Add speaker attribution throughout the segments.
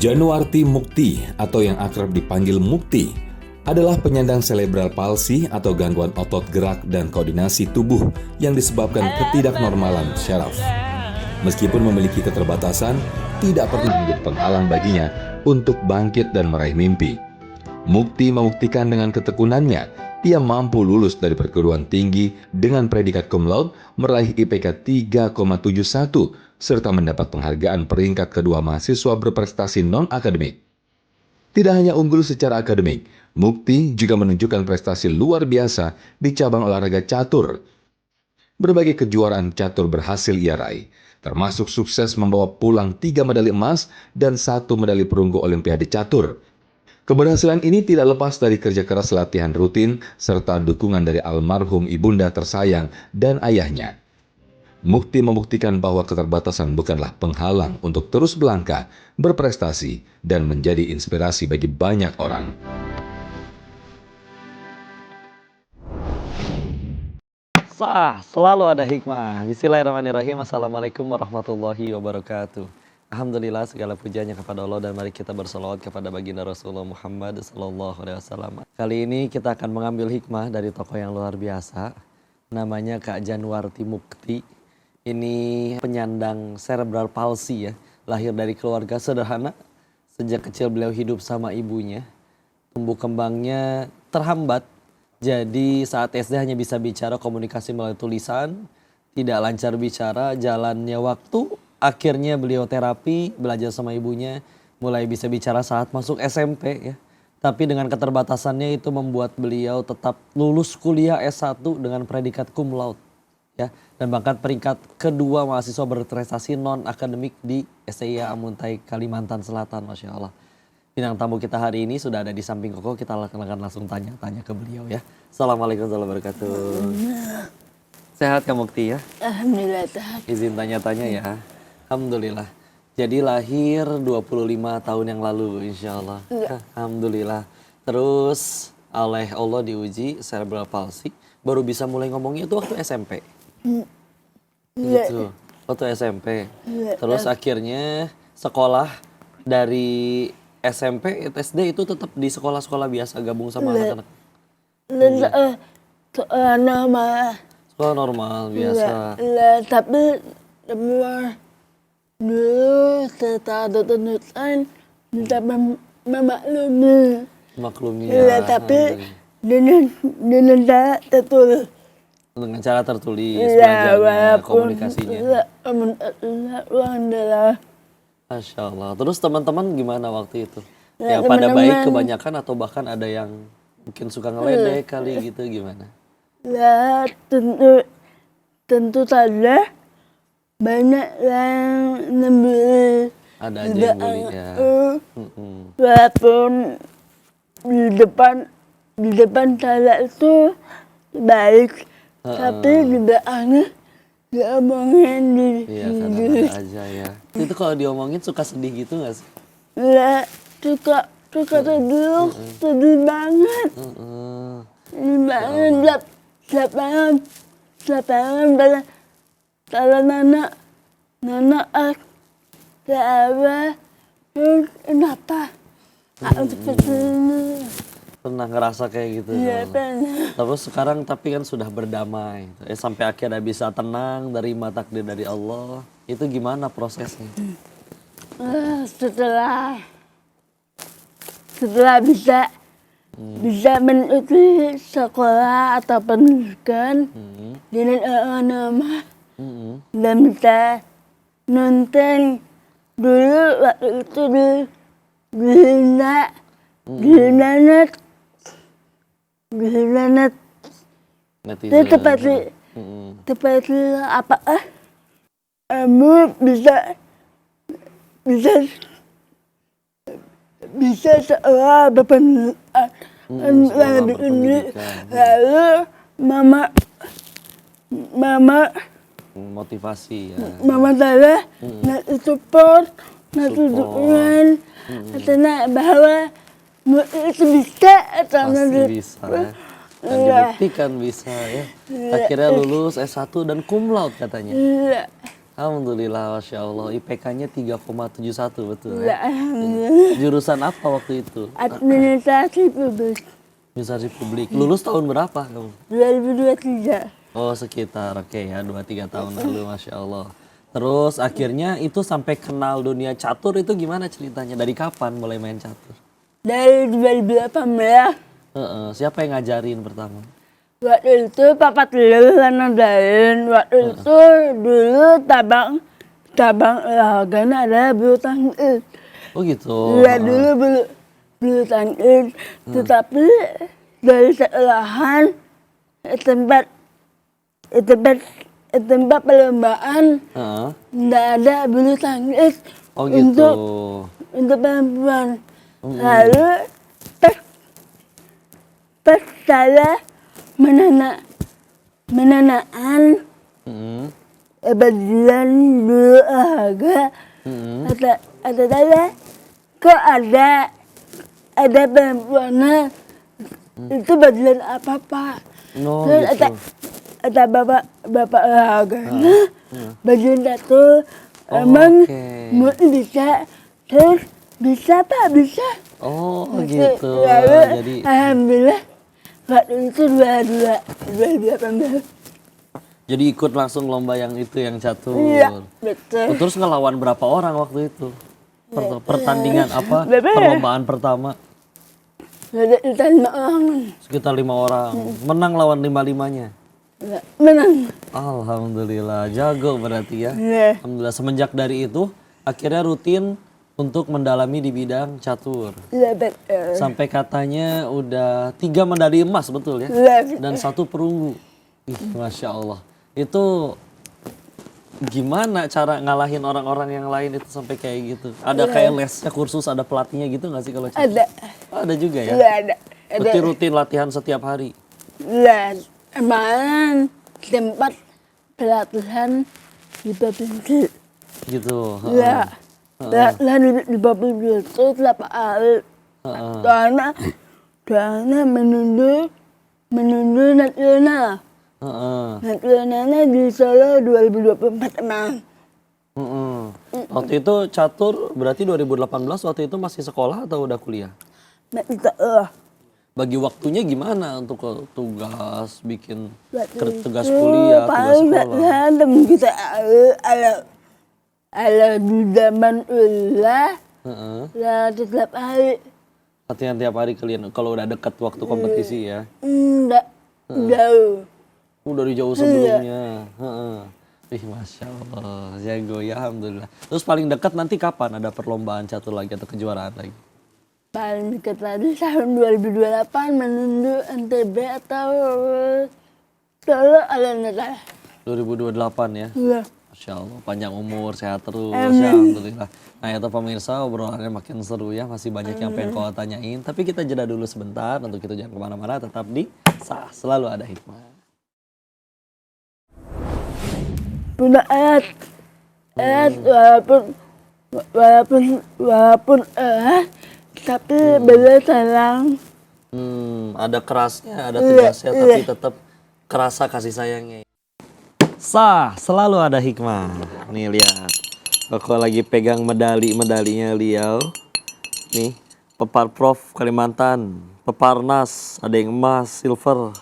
Speaker 1: Januarti Mukti atau yang akrab dipanggil Mukti adalah penyandang cerebral palsy atau gangguan otot gerak dan koordinasi tubuh yang disebabkan ketidaknormalan syaraf. Meskipun memiliki keterbatasan, tidak pernah menjadi penghalang baginya untuk bangkit dan meraih mimpi. Mukti membuktikan dengan ketekunannya, ia mampu lulus dari perguruan tinggi dengan predikat cum laude, meraih IPK 3,71, serta mendapat penghargaan peringkat kedua mahasiswa berprestasi non-akademik. Tidak hanya unggul secara akademik, Mukti juga menunjukkan prestasi luar biasa di cabang olahraga catur. Berbagai kejuaraan catur berhasil ia raih, termasuk sukses membawa pulang 3 medali emas dan 1 medali perunggu Olimpiade catur. Keberhasilan ini tidak lepas dari kerja keras latihan rutin serta dukungan dari almarhum ibunda tersayang dan ayahnya. Mukti membuktikan bahwa keterbatasan bukanlah penghalang untuk terus melangkah, berprestasi, dan menjadi inspirasi bagi banyak orang.
Speaker 2: Selalu ada hikmah. Bismillahirrahmanirrahim. Assalamualaikum warahmatullahi wabarakatuh. Alhamdulillah, segala pujiannya kepada Allah, dan mari kita bersolawat kepada baginda Rasulullah Muhammad sallallahu alaihi wasallam. Kali ini kita akan mengambil hikmah dari tokoh yang luar biasa. Namanya Kak Januarti Mukti. Ini penyandang cerebral palsy ya. Lahir dari keluarga sederhana. Sejak kecil beliau hidup sama ibunya. Tumbuh kembangnya terhambat. Jadi saat SD hanya bisa bicara komunikasi melalui tulisan. Tidak lancar bicara, jalannya waktu. Akhirnya beliau terapi, belajar sama ibunya, mulai bisa bicara saat masuk SMP ya. Tapi dengan keterbatasannya itu membuat beliau tetap lulus kuliah S1 dengan predikat cum laude ya, dan bahkan peringkat kedua mahasiswa berprestasi non akademik di STIA Amuntai Kalimantan Selatan. Masya Allah. Bintang tamu kita hari ini sudah ada di samping Koko, kita akan langsung tanya ke beliau ya. Assalamualaikum warahmatullahi wabarakatuh. Sehat Kak Mukti ya?
Speaker 3: Alhamdulillah sehat.
Speaker 2: Izin tanya-tanya ya. Alhamdulillah. Jadi lahir 25 tahun yang lalu insya Allah. Alhamdulillah. Terus oleh Allah diuji cerebral palsy. Baru bisa mulai ngomongnya itu waktu SMP. Gitu. Waktu SMP. Terus akhirnya sekolah dari SMP, SD itu tetap di sekolah-sekolah biasa gabung sama anak-anak. Sekolah normal biasa.
Speaker 3: Tapi semua dulu setelah tuntutan bisa memaklumi.
Speaker 2: Maklumi
Speaker 3: Ya, tapi dengan cara tertulis.
Speaker 2: dengan cara tertulis
Speaker 3: Ya,
Speaker 2: belajarnya, komunikasinya.
Speaker 3: Alhamdulillah.
Speaker 2: Masya Allah. Terus teman-teman gimana waktu itu?
Speaker 3: Ya,
Speaker 2: Yang pada baik
Speaker 3: teman-teman.
Speaker 2: kebanyakan atau bahkan ada yang mungkin suka ngeledek kali gitu, gimana?
Speaker 3: Ya, tentu saja banyak yang membeli.
Speaker 2: Ada aja yang bully ya.
Speaker 3: Walaupun di depan saya itu baik, tapi di belakangnya diomongin di
Speaker 2: Iya, kadang ada aja ya. Itu kalau diomongin suka sedih gitu gak sih?
Speaker 3: Ya, suka sedih banget. Sedih banget. Siapa yang kalau Nana kenapa? Seperti ini.
Speaker 2: Pernah ngerasa kayak gitu?
Speaker 3: Iya, pernah.
Speaker 2: Terus sekarang tapi kan sudah berdamai. Sampai akhirnya bisa tenang, terima takdir dari Allah. Itu gimana prosesnya?
Speaker 3: Setelah bisa mengikuti sekolah atau pendidikan dengan nama dan bisa nonton dulu waktu itu di net itu seperti apa kamu bisa seolah lebih ini lalu mama
Speaker 2: motivasi ya.
Speaker 3: Mama saya ngasih support, ngasih dukungan, katanya bahwa itu bisa.
Speaker 2: Pasti bisa ya. Dan dibuktikan bisa ya. Akhirnya lulus S1 dan cum laude katanya.
Speaker 3: Iya.
Speaker 2: Alhamdulillah, Masya Allah. IPK-nya 3,71 betul
Speaker 3: Ya,
Speaker 2: ya?
Speaker 3: alhamdulillah.
Speaker 2: Jurusan apa waktu itu?
Speaker 3: Administrasi publik
Speaker 2: Administrasi Publik. Lulus tahun berapa kamu?
Speaker 3: 2023.
Speaker 2: Oh sekitar, oke ya, 2-3 tahun lalu, Masya Allah. Terus akhirnya itu sampai kenal dunia catur itu gimana ceritanya? Dari kapan mulai main catur?
Speaker 3: Dari 2018.
Speaker 2: Siapa yang ngajarin pertama?
Speaker 3: Waktu itu papa dulu kan ngajarin. Waktu itu dulu cabang olahraganya adalah bulu tangkis.
Speaker 2: Oh gitu.
Speaker 3: Ya dulu bulu tangkis. Tetapi dari sekolahan tempat perlombaan
Speaker 2: Heeh.
Speaker 3: nggak ada bulu tangkis
Speaker 2: Oh gitu.
Speaker 3: untuk perempuan. Lalu pas saya menanaan
Speaker 2: Mm-mm.
Speaker 3: bagian dulu olahraga,
Speaker 2: Mm-mm.
Speaker 3: ada saya kok ada perempuan itu bagian apa Pak?
Speaker 2: Oh
Speaker 3: Terus
Speaker 2: gitu.
Speaker 3: ada bapak olahraganya bagian satu emang
Speaker 2: Oke.
Speaker 3: mau bisa terus bisa Pak bisa.
Speaker 2: Oh gitu.
Speaker 3: Lalu
Speaker 2: Jadi
Speaker 3: alhamdulillah waktu itu 2018.
Speaker 2: jadi ikut langsung lomba yang itu yang catur.
Speaker 3: Iya
Speaker 2: Oh,
Speaker 3: betul.
Speaker 2: terus ngelawan berapa orang waktu itu? Pertandingan apa?
Speaker 3: Berapa ya?
Speaker 2: Perlombaan pertama
Speaker 3: Ada kita 5 orang
Speaker 2: sekitar 5 orang. Menang lawan 5-5-nya.
Speaker 3: menang.
Speaker 2: Alhamdulillah, jago berarti ya.
Speaker 3: Iya.
Speaker 2: Alhamdulillah semenjak dari itu akhirnya rutin untuk mendalami di bidang catur.
Speaker 3: Iya betul.
Speaker 2: Sampai katanya udah 3 medali emas betul ya?
Speaker 3: Iya.
Speaker 2: Dan 1 perunggu. Ih, Masya Allah. Itu gimana cara ngalahin orang-orang yang lain itu sampai kayak gitu? Ada kayak lesnya kursus, ada pelatihnya gitu nggak sih kalau catur?
Speaker 3: Ada.
Speaker 2: Oh, ada juga ya?
Speaker 3: Iya ada.
Speaker 2: Berarti rutin latihan setiap hari?
Speaker 3: Iya. Kemarin tempat pelatihan di provinsi.
Speaker 2: Gitu?
Speaker 3: Iya. Pelatihan di provinsi itu 8 hari. Karena menunjuk nasional. Nasionalnya di Solo 2024 emang.
Speaker 2: Waktu itu catur berarti 2018 waktu itu masih sekolah atau udah kuliah?
Speaker 3: Nah itu
Speaker 2: Bagi waktunya gimana untuk tugas bikin
Speaker 3: waktu
Speaker 2: tugas
Speaker 3: itu
Speaker 2: kuliah, tugas
Speaker 3: paling
Speaker 2: sekolah?
Speaker 3: latihan temen kita ala di zaman ulah
Speaker 2: Heeh.
Speaker 3: setiap hari.
Speaker 2: Latihan tiap hari kalian kalau udah deket waktu kompetisi ya?
Speaker 3: Enggak jauh.
Speaker 2: Dari jauh sebelumnya. Heeh. Ih, Masya Allah, jago ya, Alhamdulillah. Terus paling dekat nanti kapan ada perlombaan catur lagi atau kejuaraan lagi?
Speaker 3: Paling dekat lagi tahun 2028 menuju NTB atau Solo ada negara.
Speaker 2: 2028 ya?
Speaker 3: Iya.
Speaker 2: Masya Allah, panjang umur, sehat terus,
Speaker 3: Amin.
Speaker 2: ya Alhamdulillah. Nah itu pemirsa, obrolannya makin seru ya, masih banyak yang pengen kau tanyain. Tapi kita jeda dulu sebentar, untuk itu jangan kemana-mana, tetap di Sah Selalu Ada Hikmah.
Speaker 3: Punya ayat walaupun tapi beliau sayang.
Speaker 2: Ada kerasnya, ada tegasnya, tapi tetap kerasa kasih sayangnya. Sah, selalu ada hikmah. Nih lihat, aku lagi pegang medalinya beliau. Nih, Pepar Prof Kalimantan, Peparnas, ada yang emas, silver,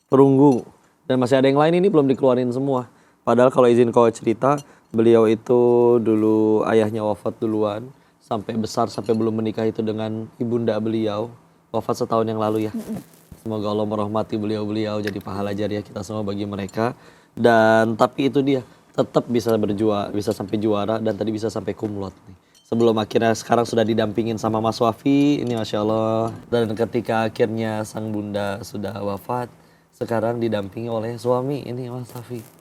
Speaker 2: perunggu, dan masih ada yang lain ini belum dikeluarin semua. Padahal kalau izin kau cerita, beliau itu dulu ayahnya wafat duluan, sampai besar sampai belum menikah itu dengan ibunda beliau, wafat setahun yang lalu ya. Semoga Allah merahmati beliau-beliau, jadi pahala jariah kita semua bagi mereka. Dan tapi itu dia, tetap bisa berjuang, bisa sampai juara dan tadi bisa sampai kumlot nih. Sebelum akhirnya sekarang sudah didampingin sama Mas Wafi, ini Masya Allah. Dan ketika akhirnya sang bunda sudah wafat, sekarang didampingi oleh suami, ini Mas Wafi.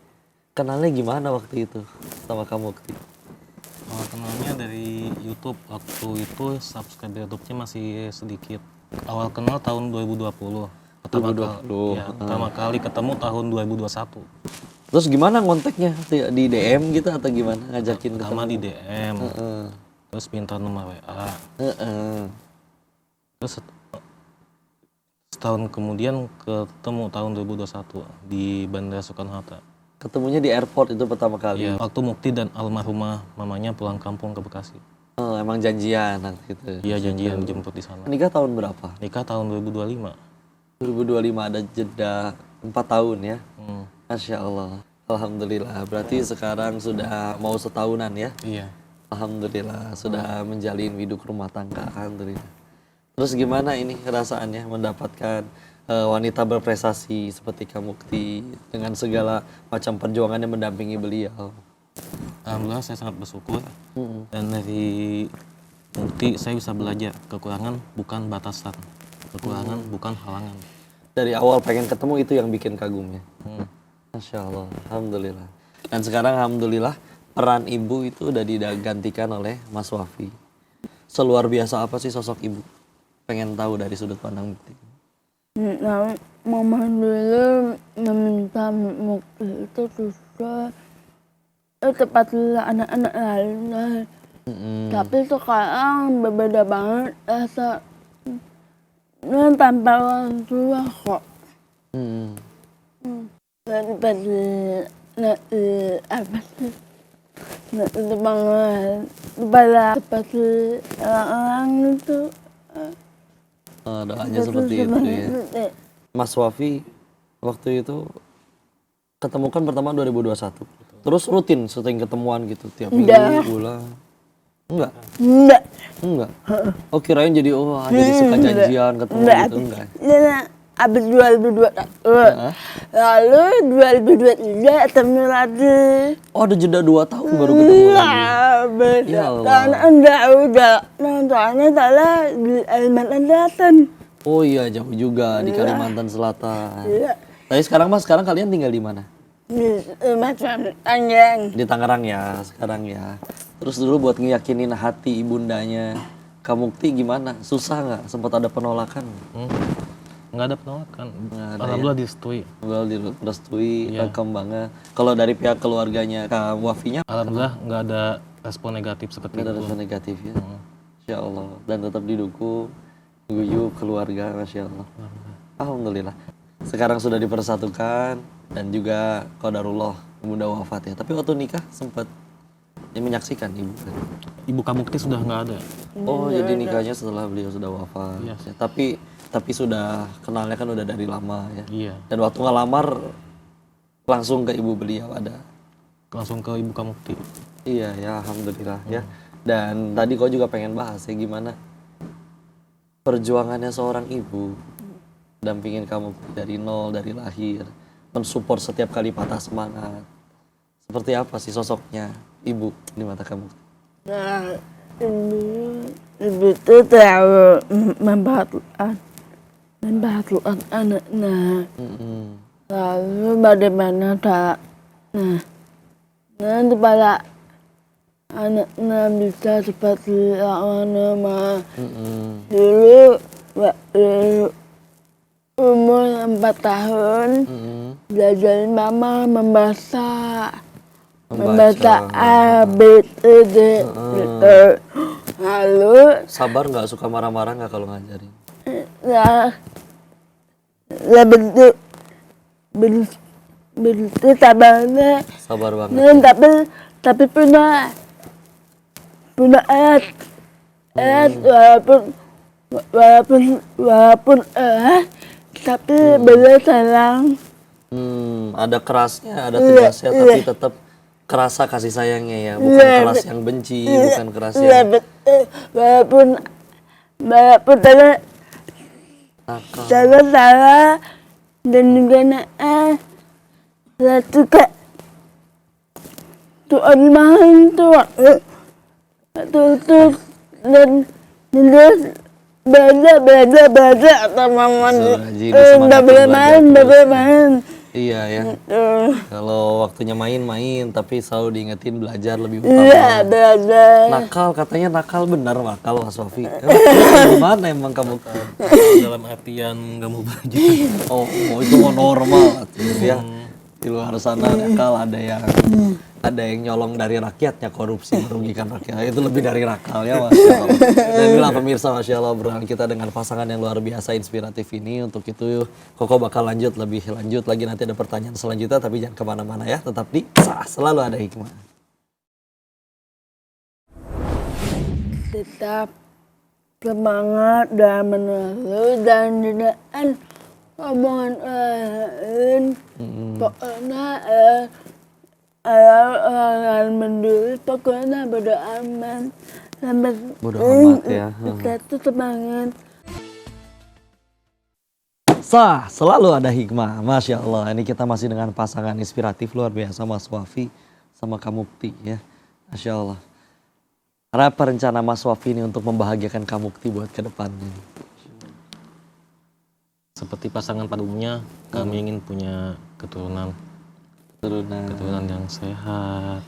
Speaker 2: Kenalnya gimana waktu itu sama kamu waktu itu?
Speaker 4: Awal kenalnya dari YouTube. Waktu itu subscribe YouTube-nya masih sedikit. Awal kenal tahun 2020. Pertama kali ketemu tahun 2021.
Speaker 2: Terus gimana kontaknya? Di DM gitu atau gimana ngajakin
Speaker 4: Pertama
Speaker 2: ketemu?
Speaker 4: di DM. Terus minta nomor WA. Terus setahun kemudian ketemu tahun 2021 di Bandara Soekarno-Hatta.
Speaker 2: Ketemunya di airport itu pertama kali.
Speaker 4: Iya, waktu Mukti dan almarhumah mamanya pulang kampung ke Bekasi.
Speaker 2: Oh, emang janjian waktu itu.
Speaker 4: Iya, janjian dijemput di sana.
Speaker 2: Nikah tahun berapa?
Speaker 4: Nikah tahun 2025.
Speaker 2: 2025, ada jeda 4 tahun ya.
Speaker 4: Hmm.
Speaker 2: Masya Allah. Alhamdulillah. Berarti sekarang sudah mau setahunan ya.
Speaker 4: Iya.
Speaker 2: Alhamdulillah sudah menjalin hidup rumah tangga. Alhamdulillah. Terus gimana ini perasaannya mendapatkan wanita berprestasi seperti Kak Mukti dengan segala macam perjuangannya mendampingi beliau?
Speaker 4: Alhamdulillah saya sangat bersyukur. Dan dari Mukti saya bisa belajar kekurangan bukan batasan, kekurangan bukan halangan.
Speaker 2: Dari awal pengen ketemu itu yang bikin kagumnya. Masya Allah, alhamdulillah. Dan sekarang alhamdulillah peran ibu itu udah digantikan oleh Mas Wafi. Seluar biasa apa sih sosok ibu? Pengen tahu dari sudut pandang Mukti.
Speaker 3: Nah, mama dulu meminta Mukti itu susah. Tepat anak-anak lain. Tapi sekarang berbeda banget rasa. Tanpa orang tua kok. Seperti apa sih? Itu banget. Seperti orang-orang itu.
Speaker 2: Doanya seperti itu ya. Mas Wafi waktu itu ketemu kan pertama 2021. Terus rutin sering ketemuan gitu tiap minggu, bulan. Enggak? Enggak. Oh kirain jadi jadi suka janjian ketemu gitu enggak?
Speaker 3: Abis 2021. Lalu 2023 ketemu lagi.
Speaker 2: Oh ada jeda 2 tahun baru ketemu lagi.
Speaker 3: Beda.
Speaker 2: Ya Allah.
Speaker 3: Karena udah. Soalnya salah di Kalimantan Selatan.
Speaker 2: Oh iya jauh juga di Kalimantan Selatan.
Speaker 3: Iya.
Speaker 2: Tapi sekarang kalian tinggal di mana?
Speaker 3: Di Macam Tanjang.
Speaker 2: Di Tangerang ya sekarang ya. Terus dulu buat ngeyakinin hati ibundanya Kak Mukti gimana? Susah nggak? Sempat ada penolakan?
Speaker 4: Nggak ada penolakan.
Speaker 2: ada
Speaker 4: Alhamdulillah direstui.
Speaker 2: Well direstui, welcome banget. Kalau dari pihak keluarganya Kak Wafinya?
Speaker 4: Alhamdulillah nggak ada respon negatif seperti
Speaker 2: Nggak ada
Speaker 4: itu.
Speaker 2: rasa negatif ya? Masya Allah. Dan tetap didukung, guyup keluarga, Masya Allah. Alhamdulillah. Sekarang sudah dipersatukan dan juga qadarullah bunda wafat ya. Tapi waktu nikah sempat menyaksikan ibu.
Speaker 4: Ibu Kak Mukti sudah nggak ada.
Speaker 2: Oh jadi nikahnya setelah beliau sudah wafat.
Speaker 4: Iya.
Speaker 2: Ya, tapi sudah kenalnya kan udah dari lama ya.
Speaker 4: Iya.
Speaker 2: Dan waktu ngelamar langsung ke ibu beliau ada.
Speaker 4: Langsung ke Ibu Kak Mukti.
Speaker 2: Iya ya alhamdulillah ya. Dan tadi kau juga pengen bahas ya gimana perjuangannya seorang ibu dampingin kamu dari nol, dari lahir, mensupport setiap kali patah semangat. Seperti apa sih sosoknya ibu di mata kamu?
Speaker 3: Nah, ibu itu terlalu membahagiakan anaknya. Lalu bagaimana caranya supaya anaknya bisa seperti orang normal. Dulu waktu umur 4 tahun belajar mama membaca A, B, C, D gitu. Lalu
Speaker 2: Sabar nggak, suka marah-marah nggak kalau ngajarin?
Speaker 3: ya bentuk sabarnya.
Speaker 2: Sabar banget.
Speaker 3: Dan tapi punya ayat walaupun tapi beliau sayang.
Speaker 2: Ada kerasnya, ada tegasnya, tapi tetap kerasa kasih sayangnya ya, bukan keras yang benci, bukan keras yang
Speaker 3: Walaupun
Speaker 2: nakal.
Speaker 3: salah dan juga saya suka tuh main tuh dan beda sama mandi. Udah boleh main.
Speaker 2: Iya ya. Kalau waktunya main, tapi selalu diingetin belajar lebih utama.
Speaker 3: Iya, belajar.
Speaker 2: Nakal, katanya nakal, benar nakal Mas Wafi. Gimana emang kamu?
Speaker 4: Dalam artian nggak mau belajar.
Speaker 2: Oh itu mau normal ya. Di luar sana nakal, ada yang nyolong dari rakyatnya, korupsi merugikan rakyat. Itu lebih dari nakalnya, Masya Allah. Dan inilah pemirsa, Masya Allah, obrolan kita dengan pasangan yang luar biasa inspiratif ini. Untuk itu Koko bakal lebih lanjut lagi, nanti ada pertanyaan selanjutnya, tapi jangan kemana-mana ya, tetap di Selalu Ada Hikmah.
Speaker 3: Tetap semangat dan meneluh dan tidak omongan lain. Pokoknya orang mendul, pokoknya bodo amat.
Speaker 2: Bodo amat ya.
Speaker 3: Kita tuh semangat.
Speaker 2: Selalu ada hikmah. Masya Allah, ini kita masih dengan pasangan inspiratif luar biasa, Mas Wafi sama Kak Mukti ya. Masya Allah. Apa rencana Mas Wafi ini untuk membahagiakan Kak Mukti buat ke depannya?
Speaker 4: Seperti pasangan pada umumnya, kami ingin punya keturunan yang sehat,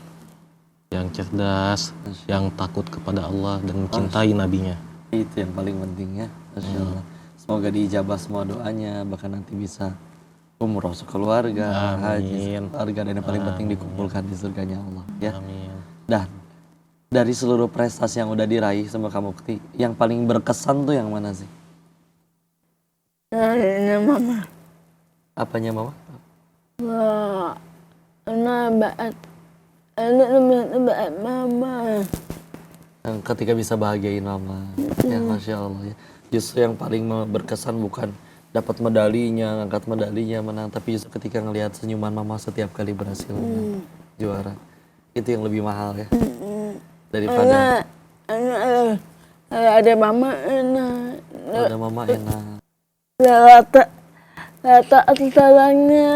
Speaker 4: yang cerdas, yang takut kepada Allah dan mencintai nabinya.
Speaker 2: Itu yang paling penting ya. Masya Allah. Semoga diijabah semua doanya, bahkan nanti bisa umroh sekeluarga, haji sekeluarga, dan yang paling penting dikumpulkan di surganya Allah ya.
Speaker 4: Amin.
Speaker 2: Dan dari seluruh prestasi yang udah diraih sama Kak Mukti, yang paling berkesan tuh yang mana sih?
Speaker 3: Nah, mama.
Speaker 2: Apanya Mama?
Speaker 3: Wah, anak baat mama.
Speaker 2: Yang ketika bisa bahagiain Mama, ya Masya Allah ya. Justru yang paling berkesan bukan dapat medalinya, ngangkat medalinya, menang, tapi justru ketika ngelihat senyuman Mama setiap kali berhasil juara. Itu yang lebih mahal ya. Daripada
Speaker 3: ada mama enak.
Speaker 2: ada Mama enak.
Speaker 3: Rata asalnya.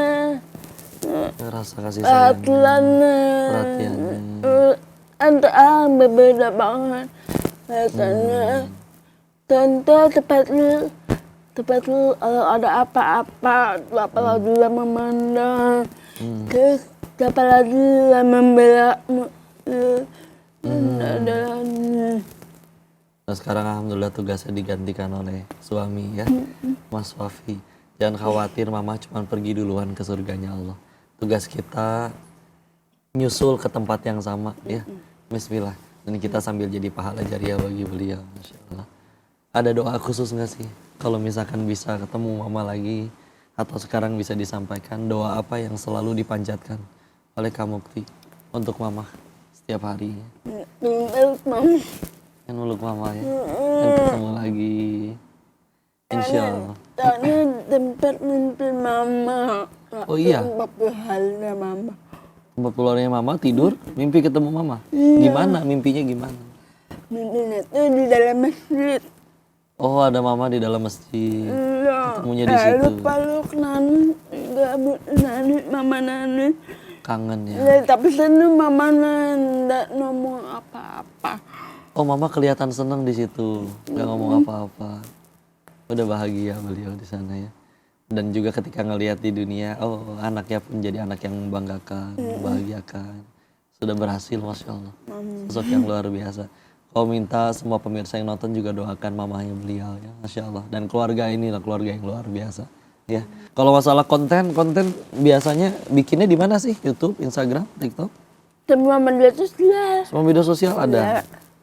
Speaker 2: Rasa kasih sayangnya, perhatiannya.
Speaker 3: Antara berbeda banget rasanya. Tentu tepat lu kalau ada apa-apa, apalagi memandang, terus apalagi membela
Speaker 2: Nah, sekarang alhamdulillah tugasnya digantikan oleh suami ya, Mas Wafi. Jangan khawatir, Mama cuma pergi duluan ke surganya Allah. Tugas kita nyusul ke tempat yang sama ya. Bismillah. Dan kita sambil jadi pahala jariah bagi beliau, Masya Allah. Ada doa khusus nggak sih? Kalau misalkan bisa ketemu Mama lagi, atau sekarang bisa disampaikan doa apa yang selalu dipanjatkan oleh Kak Mukti untuk Mama setiap harinya? Yang meluk Mama ya, dan ketemu lagi, insya Allah.
Speaker 3: Tanya tempat mimpi mama.
Speaker 2: Oh iya?
Speaker 3: Tempat halnya mama.
Speaker 2: Tempat keluarnya Mama tidur, mimpi ketemu Mama. Gimana mimpinya gimana?
Speaker 3: Mimpinya tuh di dalam masjid.
Speaker 2: Oh, ada Mama di dalam masjid.
Speaker 3: Iya.
Speaker 2: Ketemunya di situ.
Speaker 3: Peluk nani, gabut nani, mama nani.
Speaker 2: Kangen ya.
Speaker 3: Ya, tapi seneng mama nani, nggak ngomong apa-apa.
Speaker 2: Oh, Mama kelihatan senang di situ, nggak ngomong apa-apa. Udah bahagia beliau di sana ya. Dan juga ketika ngelihat di dunia, oh anaknya pun jadi anak yang membanggakan, membahagiakan. Sudah berhasil, Masya Allah. Sosok yang luar biasa. Kau minta semua pemirsa yang nonton juga doakan mamanya beliau ya, Masya Allah. Dan keluarga inilah keluarga yang luar biasa ya. Kalau masalah konten biasanya bikinnya di mana sih? YouTube, Instagram, TikTok?
Speaker 3: Semua media sosial.
Speaker 2: Semua media sosial ada.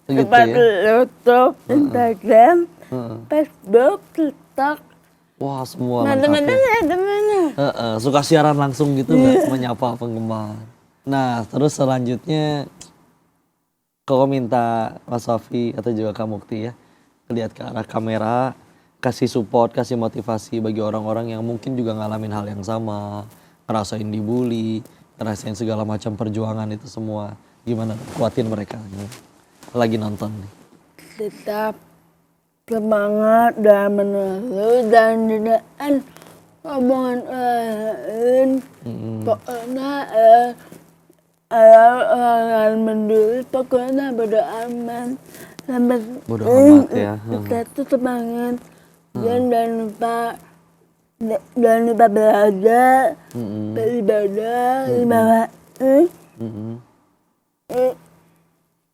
Speaker 2: Begitu
Speaker 3: Seperti
Speaker 2: ya.
Speaker 3: YouTube, Instagram, Facebook, TikTok.
Speaker 2: Wah, semua
Speaker 3: Nah,
Speaker 2: lengkap ya.
Speaker 3: ada mana?
Speaker 2: Suka siaran langsung gitu nggak, menyapa penggemar. Nah, terus selanjutnya kalau minta Mas Wafi atau juga Kak Mukti ya, lihat ke arah kamera, kasih support, kasih motivasi bagi orang-orang yang mungkin juga ngalamin hal yang sama, ngerasain dibully, ngerasain segala macam perjuangan itu semua. Gimana kuatin mereka lagi nonton nih?
Speaker 3: Tetap semangat dan meneluh dan tidak omongan lain. Pokoknya orang mendul, pokoknya bodo amat.
Speaker 2: Bodo amat ya.
Speaker 3: Kita tuh semangat. Dan jangan lupa belajar, beribadah, ibadah,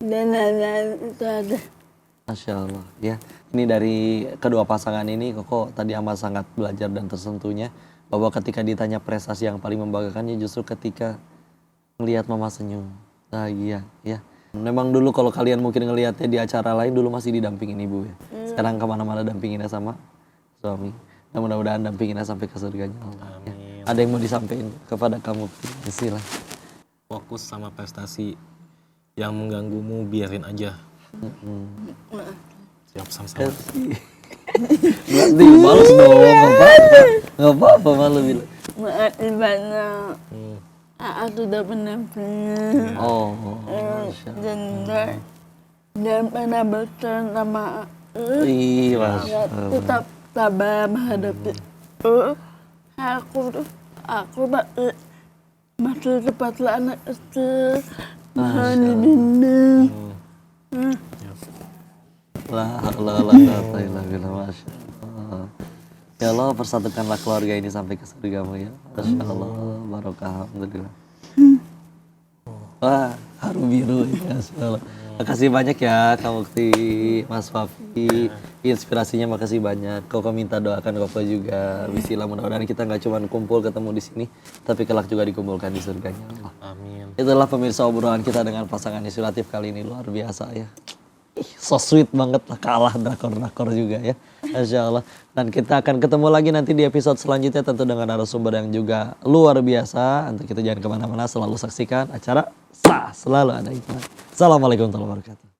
Speaker 3: dan lain-lain itu ada.
Speaker 2: Masya Allah ya. Ini dari kedua pasangan ini Koko tadi amat sangat belajar dan tersentuhnya bahwa ketika ditanya prestasi yang paling membanggakannya justru ketika melihat mama senyum, bahagia ya. Memang dulu kalau kalian mungkin ngelihatnya di acara lain dulu masih didampingin ibu ya. Sekarang kemana-mana dampinginnya sama suami. Dan mudah-mudahan dampinginnya sampai ke surganya Allah. Ya. Ada yang mau disampaikan kepada kamu? Sila.
Speaker 4: Fokus sama prestasi, yang mengganggumu biarin aja. Siap sama-sama.
Speaker 2: Berarti males dong, nggak apa-apa malu bilang.
Speaker 3: Maaf banyak. Aku sudah pernah punya.
Speaker 2: Oh,
Speaker 3: dan pernah bertahan sama aku.
Speaker 2: iya
Speaker 3: Ya, tetap sabar menghadapi itu. Aku masih seperti anak kecil. Mohon dibimbing.
Speaker 2: La quwwata illa billah, masya Allah. Ya Allah, persatukanlah keluarga ini sampai ke surgamu ya. Masya Allah, barokah, alhamdulillah. Wah, haru biru ya, Masya Allah. Makasih banyak ya Kak Mukti, Mas Fafi, inspirasinya makasih banyak. Koko minta doakan Koko juga. Bismillah, mudah-mudahan kita nggak cuma kumpul ketemu di sini, tapi kelak juga dikumpulkan di surganya Allah.
Speaker 4: Amin.
Speaker 2: Itulah pemirsa obrolan kita dengan pasangan inspiratif kali ini, luar biasa ya. So sweet banget lah, kalah drakor-drakor juga ya, Masya Allah. Dan kita akan ketemu lagi nanti di episode selanjutnya tentu dengan narasumber yang juga luar biasa. Untuk kita jangan kemana-mana, selalu saksikan acara Sah Selalu Ada Hikmah. Assalamualaikum warahmatullahi wabarakatuh.